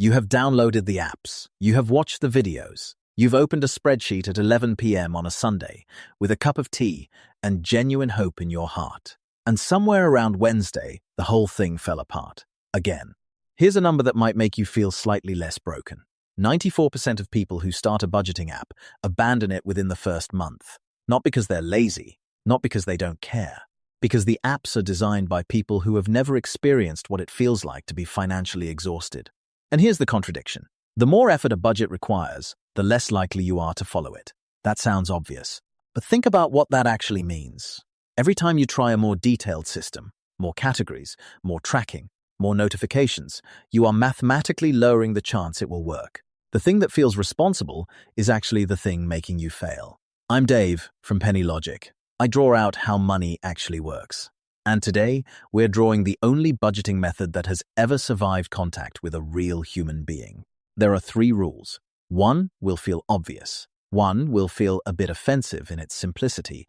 You have downloaded the apps. You have watched the videos. You've opened a spreadsheet at 11 p.m. on a Sunday with a cup of tea and genuine hope in your heart. And somewhere around Wednesday, the whole thing fell apart. Again. Here's a number that might make you feel slightly less broken. 94% of people who start a budgeting app abandon it within the first month. Not because they're lazy, not because they don't care, because the apps are designed by people who have never experienced what it feels like to be financially exhausted. And here's the contradiction. The more effort a budget requires, the less likely you are to follow it. That sounds obvious, but think about what that actually means. Every time you try a more detailed system, more categories, more tracking, more notifications, you are mathematically lowering the chance it will work. The thing that feels responsible is actually the thing making you fail. I'm Dave from Penny Logic. I draw out how money actually works. And today, we're drawing the only budgeting method that has ever survived contact with a real human being. There are 3 rules. 1 will feel obvious. 1 will feel a bit offensive in its simplicity.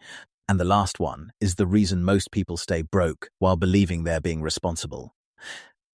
And the last one is the reason most people stay broke while believing they're being responsible.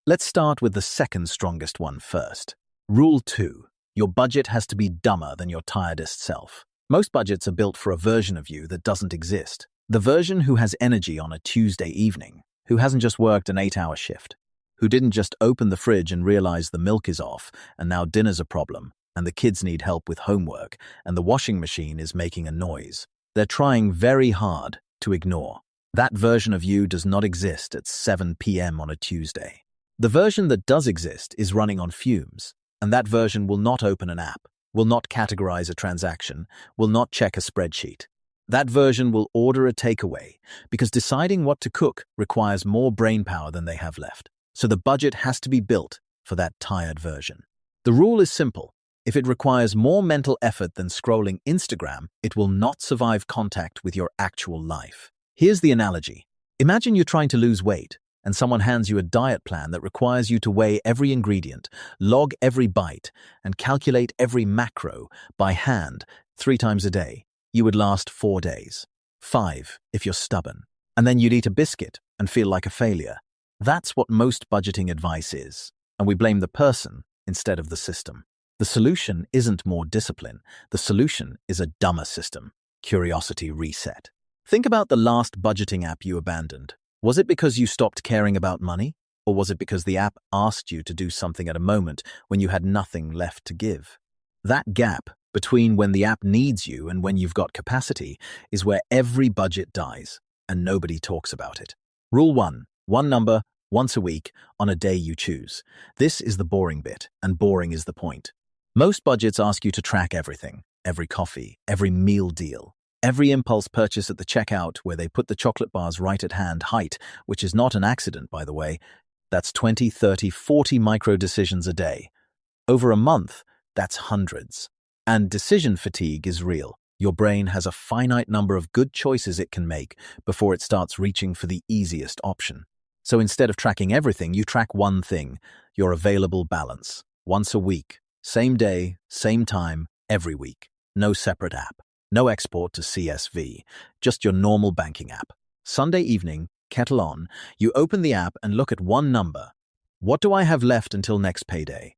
Let's start with the second strongest one first. Rule 2. Your budget has to be dumber than your tiredest self. Most budgets are built for a version of you that doesn't exist. The version who has energy on a Tuesday evening, who hasn't just worked an 8-hour shift, who didn't just open the fridge and realize the milk is off and now dinner's a problem and the kids need help with homework and the washing machine is making a noise. They're trying very hard to ignore. That version of you does not exist at 7 p.m. on a Tuesday. The version that does exist is running on fumes, and that version will not open an app, will not categorize a transaction, will not check a spreadsheet. That version will order a takeaway because deciding what to cook requires more brain power than they have left. So the budget has to be built for that tired version. The rule is simple. If it requires more mental effort than scrolling Instagram, it will not survive contact with your actual life. Here's the analogy. Imagine you're trying to lose weight and someone hands you a diet plan that requires you to weigh every ingredient, log every bite, and calculate every macro by hand 3 times a day. You would last 4 days. 5 if you're stubborn. And then you'd eat a biscuit and feel like a failure. That's what most budgeting advice is. And we blame the person instead of the system. The solution isn't more discipline. The solution is a dumber system. Curiosity reset. Think about the last budgeting app you abandoned. Was it because you stopped caring about money? Or was it because the app asked you to do something at a moment when you had nothing left to give? That gap between when the app needs you and when you've got capacity is where every budget dies, and nobody talks about it. Rule 1. One number, once a week, on a day you choose. This is the boring bit, and boring is the point. Most budgets ask you to track everything, every coffee, every meal deal, every impulse purchase at the checkout where they put the chocolate bars right at hand, height, which is not an accident, by the way. That's 20, 30, 40 micro decisions a day. Over a month, that's hundreds. And decision fatigue is real. Your brain has a finite number of good choices it can make before it starts reaching for the easiest option. So instead of tracking everything, you track one thing, your available balance. Once a week, same day, same time, every week. No separate app. No export to CSV. Just your normal banking app. Sunday evening, kettle on, you open the app and look at one number. What do I have left until next payday?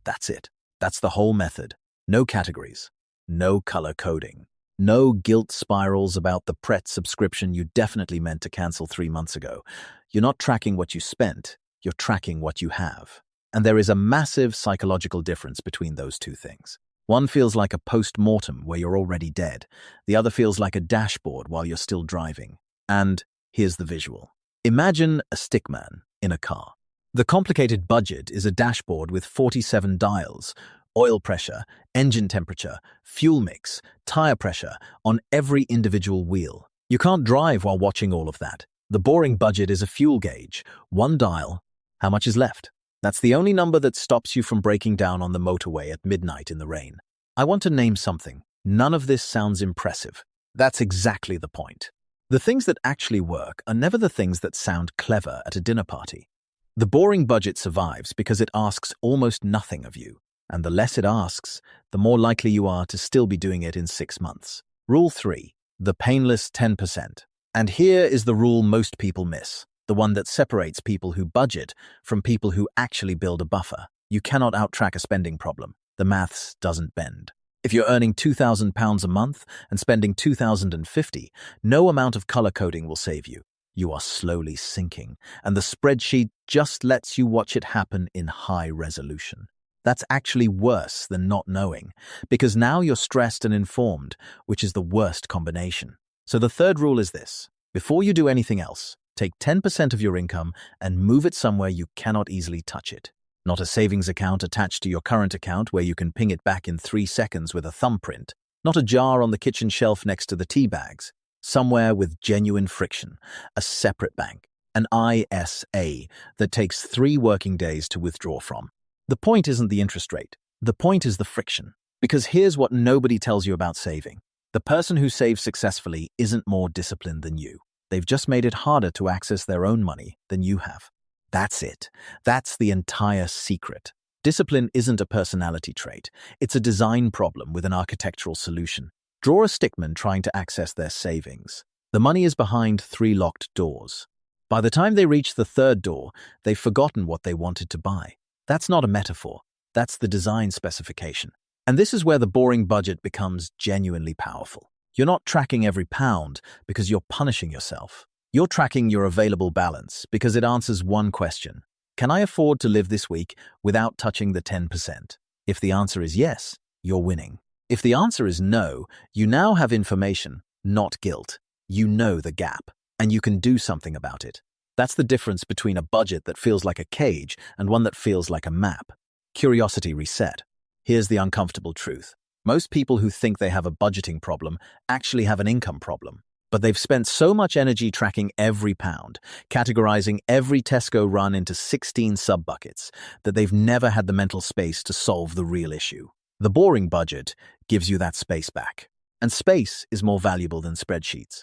That's it. That's the whole method. No categories, no color coding, no guilt spirals about the Pret subscription you definitely meant to cancel 3 months ago. You're not tracking what you spent, you're tracking what you have. And there is a massive psychological difference between those two things. One feels like a post-mortem where you're already dead. The other feels like a dashboard while you're still driving. And here's the visual. Imagine a stickman in a car. The complicated budget is a dashboard with 47 dials, oil pressure, engine temperature, fuel mix, tire pressure on every individual wheel. You can't drive while watching all of that. The boring budget is a fuel gauge. One dial. How much is left? That's the only number that stops you from breaking down on the motorway at midnight in the rain. I want to name something. None of this sounds impressive. That's exactly the point. The things that actually work are never the things that sound clever at a dinner party. The boring budget survives because it asks almost nothing of you. And the less it asks, the more likely you are to still be doing it in 6 months. Rule 3. The painless 10%. And here is the rule most people miss, the one that separates people who budget from people who actually build a buffer. You cannot out-track a spending problem. The maths doesn't bend. If you're earning £2,000 a month and spending $2,050, no amount of color coding will save you. You are slowly sinking, and the spreadsheet just lets you watch it happen in high resolution. That's actually worse than not knowing, because now you're stressed and informed, which is the worst combination. So the third rule is this: before you do anything else, take 10% of your income and move it somewhere you cannot easily touch it. Not a savings account attached to your current account where you can ping it back in 3 seconds with a thumbprint. Not a jar on the kitchen shelf next to the tea bags. Somewhere with genuine friction, a separate bank, an ISA that takes 3 working days to withdraw from. The point isn't the interest rate. The point is the friction. Because here's what nobody tells you about saving. The person who saves successfully isn't more disciplined than you. They've just made it harder to access their own money than you have. That's it. That's the entire secret. Discipline isn't a personality trait. It's a design problem with an architectural solution. Draw a stickman trying to access their savings. The money is behind 3 locked doors. By the time they reach the 3rd door, they've forgotten what they wanted to buy. That's not a metaphor. That's the design specification. And this is where the boring budget becomes genuinely powerful. You're not tracking every pound because you're punishing yourself. You're tracking your available balance because it answers one question: can I afford to live this week without touching the 10%? If the answer is yes, you're winning. If the answer is no, you now have information, not guilt. You know the gap, and you can do something about it. That's the difference between a budget that feels like a cage and one that feels like a map. Curiosity reset. Here's the uncomfortable truth. Most people who think they have a budgeting problem actually have an income problem. But they've spent so much energy tracking every pound, categorizing every Tesco run into 16 sub-buckets, that they've never had the mental space to solve the real issue. The boring budget gives you that space back. And space is more valuable than spreadsheets.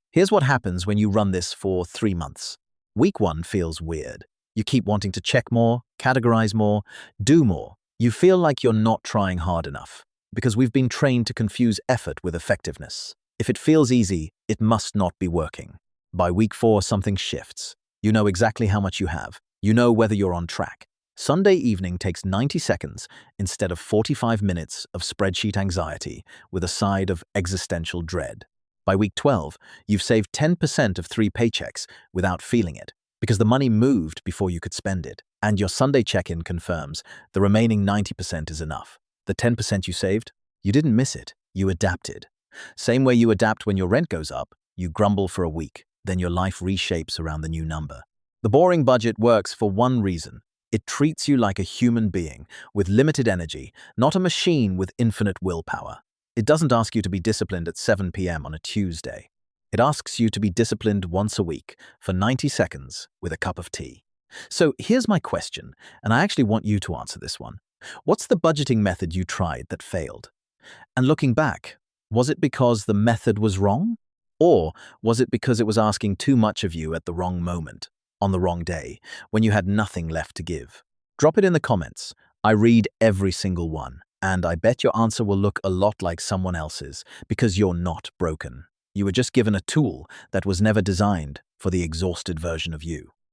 Here's what happens when you run this for 3 months. Week 1 feels weird. You keep wanting to check more, categorize more, do more. You feel like you're not trying hard enough, because we've been trained to confuse effort with effectiveness. If it feels easy, it must not be working. By week 4, something shifts. You know exactly how much you have. You know whether you're on track. Sunday evening takes 90 seconds instead of 45 minutes of spreadsheet anxiety with a side of existential dread. By week 12, you've saved 10% of 3 paychecks without feeling it, because the money moved before you could spend it. And your Sunday check-in confirms the remaining 90% is enough. The 10% you saved, you didn't miss it. You adapted. Same way you adapt when your rent goes up, you grumble for a week, then your life reshapes around the new number. The boring budget works for one reason. It treats you like a human being with limited energy, not a machine with infinite willpower. It doesn't ask you to be disciplined at 7 p.m. on a Tuesday. It asks you to be disciplined once a week for 90 seconds with a cup of tea. So here's my question, and I actually want you to answer this one. What's the budgeting method you tried that failed? And looking back, was it because the method was wrong? Or was it because it was asking too much of you at the wrong moment, on the wrong day, when you had nothing left to give? Drop it in the comments. I read every single one, and I bet your answer will look a lot like someone else's, because you're not broken. You were just given a tool that was never designed for the exhausted version of you.